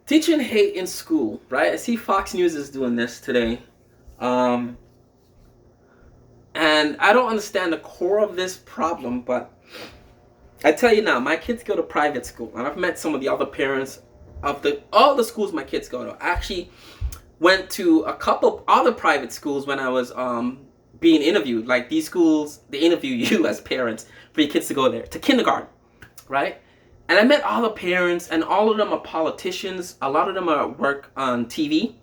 Teaching hate in school, right? I see Fox News is doing this today. Um, and I don't understand the core of this problem, but I tell you now, my kids go to private school, and I've met some of the other parents of all the schools my kids go to. I actually went to a couple other private schools when I was being interviewed. Like these schools, they interview you as parents for your kids to go there to kindergarten, right? And I met all the parents, and all of them are politicians. A lot of them are work on TV.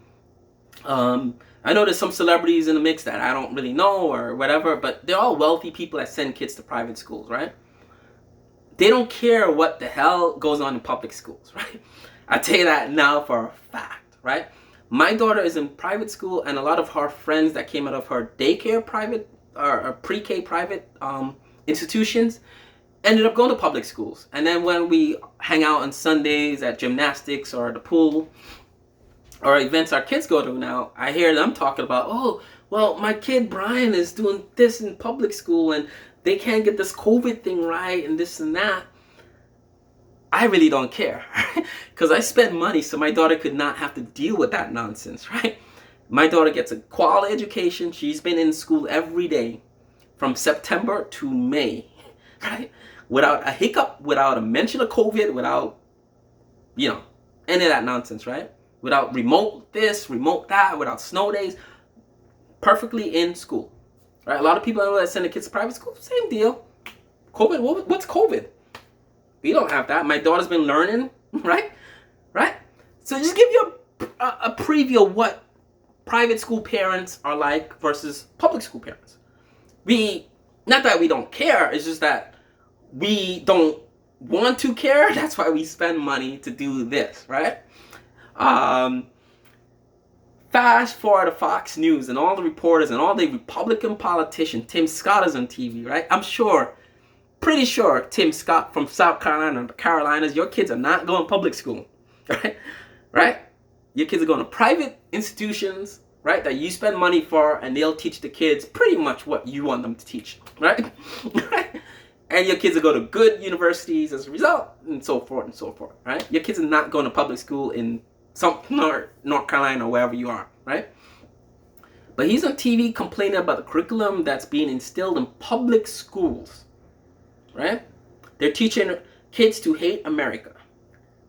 I know there's some celebrities in the mix that I don't really know or whatever, but they're all wealthy people that send kids to private schools, right? They don't care what the hell goes on in public schools, right? I tell you that now for a fact, right? My daughter is in private school, and a lot of her friends that came out of her daycare private or pre-K private institutions ended up going to public schools. And then when we hang out on Sundays at gymnastics or the pool or events our kids go to now, I hear them talking about, oh, well, my kid Brian is doing this in public school and they can't get this COVID thing right and this and that. I really don't care, because I spent money so my daughter could not have to deal with that nonsense, right? My daughter gets a quality education. She's been in school every day from September to May, right? Without a hiccup, without a mention of COVID, without, any of that nonsense, right? Without remote this, remote that, without snow days, perfectly in school, right? A lot of people I know that send their kids to private school, same deal. COVID, what's COVID? We don't have that. My daughter's been learning, right? Right? So just give you a preview of what private school parents are like versus public school parents. Not that we don't care, it's just that we don't want to care. That's why we spend money to do this, right? Fast forward to Fox News and all the reporters and all the Republican politicians. Tim Scott is on TV, right? Pretty sure Tim Scott from South Carolina and the Carolinas, your kids are not going to public school, right? Right? Your kids are going to private institutions, right, that you spend money for, and they'll teach the kids pretty much what you want them to teach, right? And your kids will go to good universities as a result, and so forth, right? Your kids are not going to public school in North Carolina or wherever you are, right? But he's on TV complaining about the curriculum that's being instilled in public schools, right? They're teaching kids to hate America.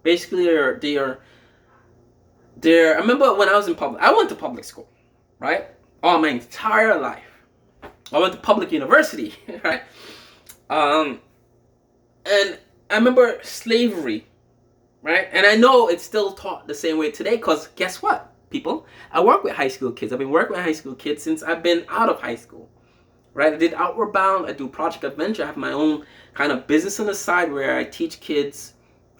Basically, they're I remember when I was in I went to public school, right? All my entire life. I went to public university, right? And I remember slavery, right? And I know it's still taught the same way today, because guess what, people? I work with high school kids. I've been working with high school kids since I've been out of high school, right? I did Outward Bound. I do Project Adventure. I have my own kind of business on the side where I teach kids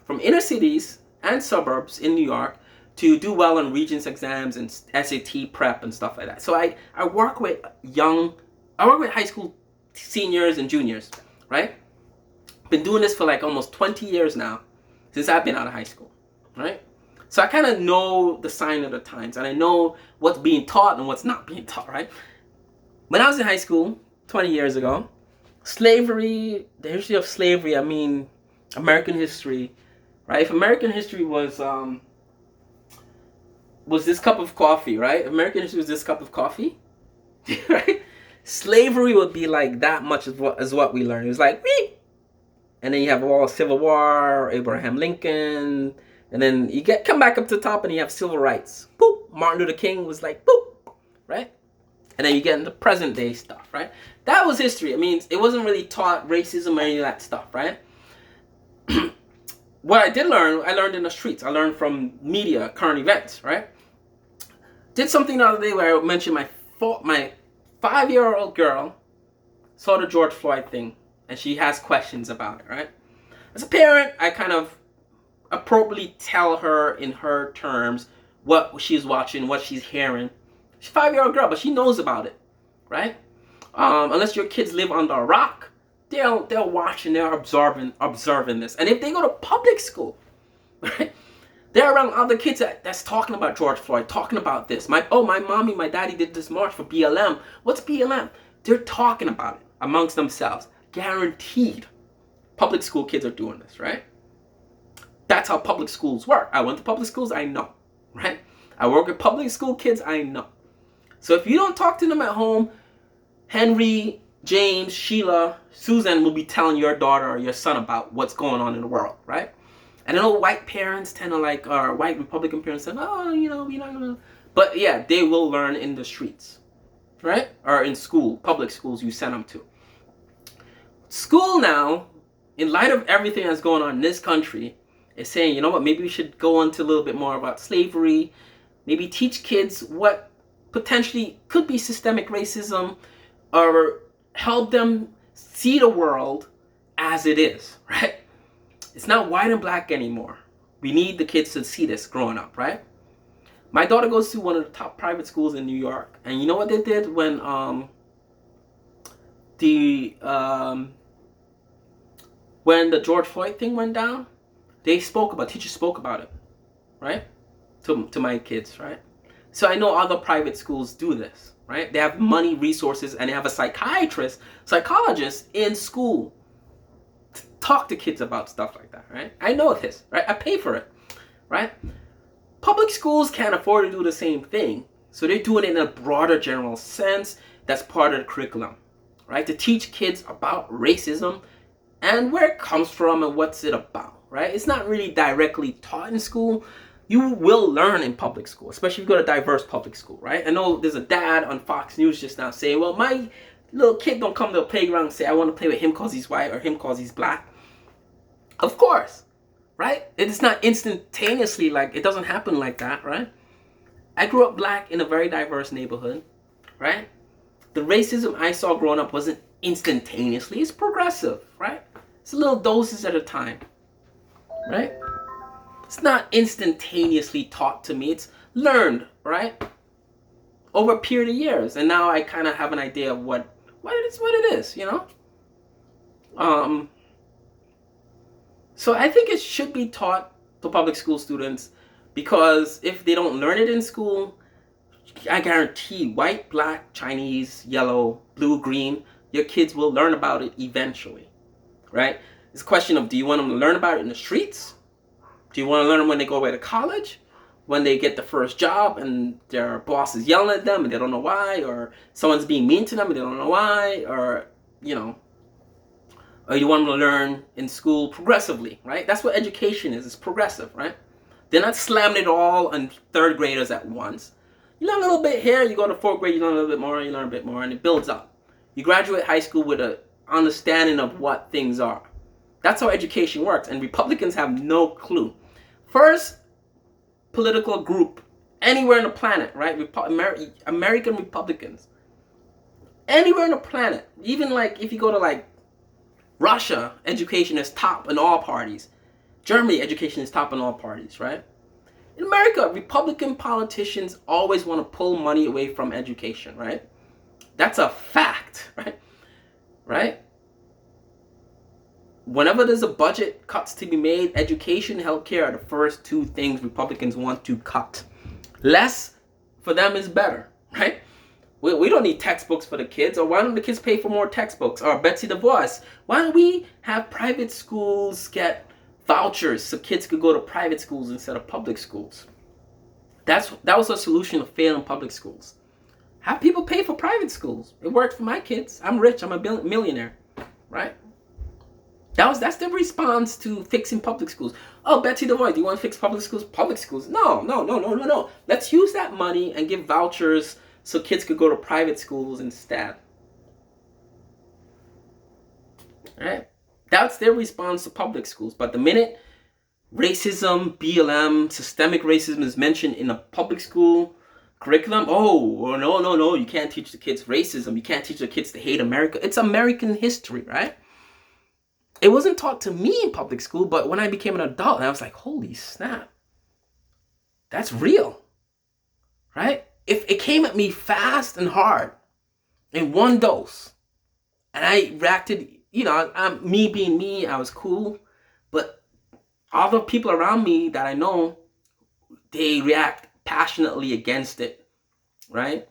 from inner cities and suburbs in New York to do well on Regents exams and SAT prep and stuff like that. So I work with high school seniors and juniors, right? Been doing this for like almost 20 years now, since I've been out of high school, right? So I kind of know the sign of the times, and I know what's being taught and what's not being taught, right? When I was in high school 20 years ago, slavery, the history of slavery, I mean American history, right? If American history was this cup of coffee, right? American history was this cup of coffee, right? Slavery would be like that much as what we learned. It was like, wee! And then you have all Civil War, Abraham Lincoln, and then you come back up to the top and you have civil rights. Boop! Martin Luther King was like, boop! Right? And then you get into present day stuff, right? That was history. I mean, it wasn't really taught racism or any of that stuff, right? What I did learn, I learned in the streets. I learned from media, current events, right? Did something the other day where I mentioned my 5-year-old girl saw the George Floyd thing, and she has questions about it, right? As a parent, I kind of appropriately tell her in her terms what she's watching, what she's hearing. She's a 5-year-old girl, but she knows about it, right? Unless your kids live under a rock, they'll watch and they're observing this. And if they go to public school, right, they're around other kids that's talking about George Floyd, talking about this. My mommy, my daddy did this march for BLM. What's BLM? They're talking about it amongst themselves. Guaranteed. Public school kids are doing this, right? That's how public schools work. I went to public schools, I know, right? I work with public school kids, I know. So if you don't talk to them at home, Henry, James, Sheila, Susan will be telling your daughter or your son about what's going on in the world, right? And I know white parents tend to like, or white Republican parents say, oh, you know, you're not gonna. But yeah, they will learn in the streets, right? Or in school, public schools you send them to. School now, in light of everything that's going on in this country, is saying, you know what, maybe we should go into a little bit more about slavery, maybe teach kids what potentially could be systemic racism, or help them see the world as it is, right? It's not white and black anymore. We need the kids to see this growing up, right? My daughter goes to one of the top private schools in New York, and you know what they did when the George Floyd thing went down? Teachers spoke about it, right? To my kids, right? So I know other private schools do this, right? They have money, resources, and they have a psychologist in school to talk to kids about stuff like that, right? I know this, right? I pay for it, right? Public schools can't afford to do the same thing, so they're doing it in a broader general sense. That's part of the curriculum, right? To teach kids about racism and where it comes from and what's it about, right? It's not really directly taught in school. You will learn in public school, especially if you go to diverse public school, right? I know there's a dad on Fox News just now saying, well, my little kid don't come to the playground and say, I want to play with him because he's white or him because he's black. Of course, right? It's not instantaneously, like, it doesn't happen like that, right? I grew up black in a very diverse neighborhood, right? The racism I saw growing up wasn't instantaneously. It's progressive, right? It's little doses at a time, right? It's not instantaneously taught to me. It's learned, right? Over a period of years. And now I kind of have an idea of what it is, you know? So I think it should be taught to public school students, because if they don't learn it in school, I guarantee white, black, Chinese, yellow, blue, green, your kids will learn about it eventually, right? It's a question of, do you want them to learn about it in the streets? Do you want to learn them when they go away to college? When they get the first job and their boss is yelling at them and they don't know why? Or someone's being mean to them and they don't know why? Or, you know, or you want them to learn in school progressively, right? That's what education is. It's progressive, right? They're not slamming it all on third graders at once. You learn a little bit here, you go to fourth grade, you learn a little bit more, you learn a bit more, and it builds up. You graduate high school with an understanding of what things are. That's how education works, and Republicans have no clue. First political group anywhere on the planet, right? American Republicans. Anywhere on the planet. Even like if you go to like Russia, education is top in all parties. Germany, education is top in all parties, right? In America, Republican politicians always want to pull money away from education, right? That's a fact, right? Right? Whenever there's a budget cuts to be made, education, healthcare are the first two things Republicans want to cut. Less for them is better, right? We don't need textbooks for the kids. Or why don't the kids pay for more textbooks? Or Betsy DeVos, why don't we have private schools get vouchers so kids could go to private schools instead of public schools? That was a solution to failing public schools. Have people pay for private schools. It worked for my kids. I'm rich. I'm a millionaire, right? That's the response to fixing public schools. Oh, Betsy DeVos, do you want to fix public schools? Public schools? No. Let's use that money and give vouchers so kids could go to private schools instead. Right? That's their response to public schools. But the minute racism, BLM, systemic racism is mentioned in a public school curriculum, oh, no, you can't teach the kids racism. You can't teach the kids to hate America. It's American history, right? It wasn't taught to me in public school, but when I became an adult, I was like, holy snap. That's real, right? If it came at me fast and hard in one dose, and I reacted, you know, me being me, I was cool, but other people around me that I know, they react passionately against it, right?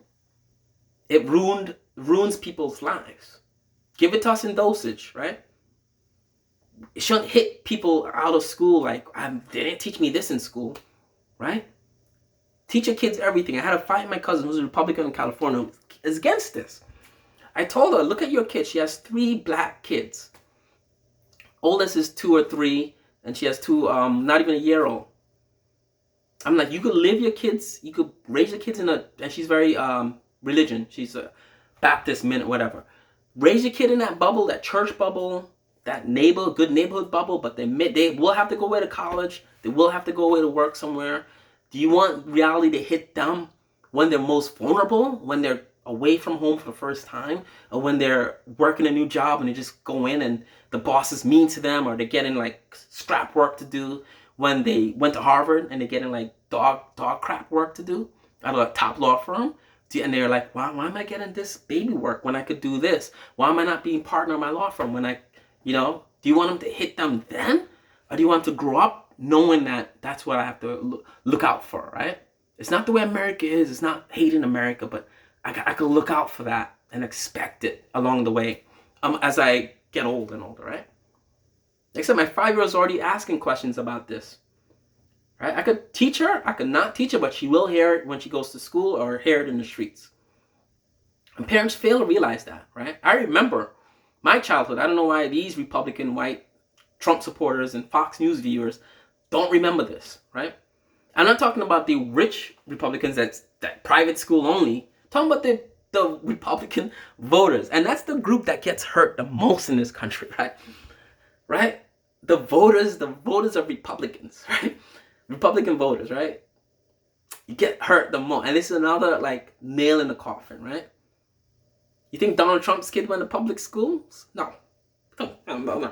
It ruins people's lives. Give it to us in dosage, right? It shouldn't hit people out of school like, they didn't teach me this in school, right? Teach your kids everything. I had a fight with my cousin who's a Republican in California who is against this. I told her, look at your kid. She has 3 black kids. Oldest is 2 or 3, and she has 2, not even a year old. I'm like, you could live your kids, you could raise your kids and she's very religion. She's a Baptist minute, whatever. Raise your kid in that bubble, that church bubble, that good neighborhood bubble, but they will have to go away to college. They will have to go away to work somewhere. Do you want reality to hit them when they're most vulnerable, when they're away from home for the first time, or when they're working a new job and they just go in and the boss is mean to them, or they're getting like scrap work to do when they went to Harvard and they're getting like dog crap work to do at a top law firm? And they're like, why am I getting this baby work when I could do this? Why am I not being partner in my law firm when do you want them to hit them then? Or do you want them to grow up knowing that that's what I have to look out for, right? It's not the way America is. It's not hating America, but I could look out for that and expect it along the way as I get older and older, right? Except my 5-year-old's already asking questions about this, right? I could teach her, I could not teach her, but she will hear it when she goes to school or hear it in the streets. And parents fail to realize that, right? I remember my childhood. I don't know why these Republican, white, Trump supporters and Fox News viewers don't remember this, right? I'm not talking about the rich Republicans that private school only. I'm talking about the Republican voters. And that's the group that gets hurt the most in this country, right? Right? The voters of Republicans, right? Republican voters, right? You get hurt the most. And this is another like nail in the coffin, right? You think Donald Trump's kid went to public schools? No. No.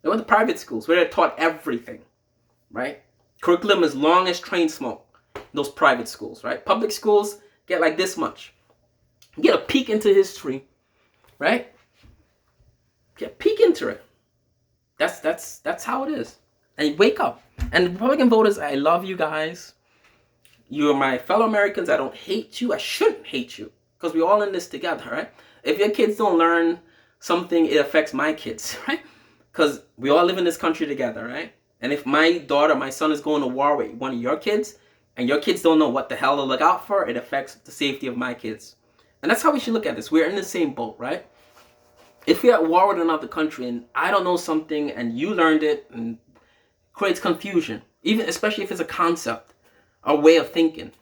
They went to private schools where they're taught everything, right? Curriculum as long as train smoke. Those private schools, right? Public schools get like this much. You get a peek into history, right? Get a peek into it. That's how it is. And you wake up. And Republican voters, I love you guys. You're my fellow Americans. I don't hate you. I shouldn't hate you. Because we're all in this together, right? If your kids don't learn something, it affects my kids, right? Because we all live in this country together, right? And if my daughter, my son is going to war with one of your kids, and your kids don't know what the hell to look out for, it affects the safety of my kids. And that's how we should look at this. We're in the same boat, right? If we're at war with another country and I don't know something and you learned it, and creates confusion, even especially if it's a concept, a way of thinking.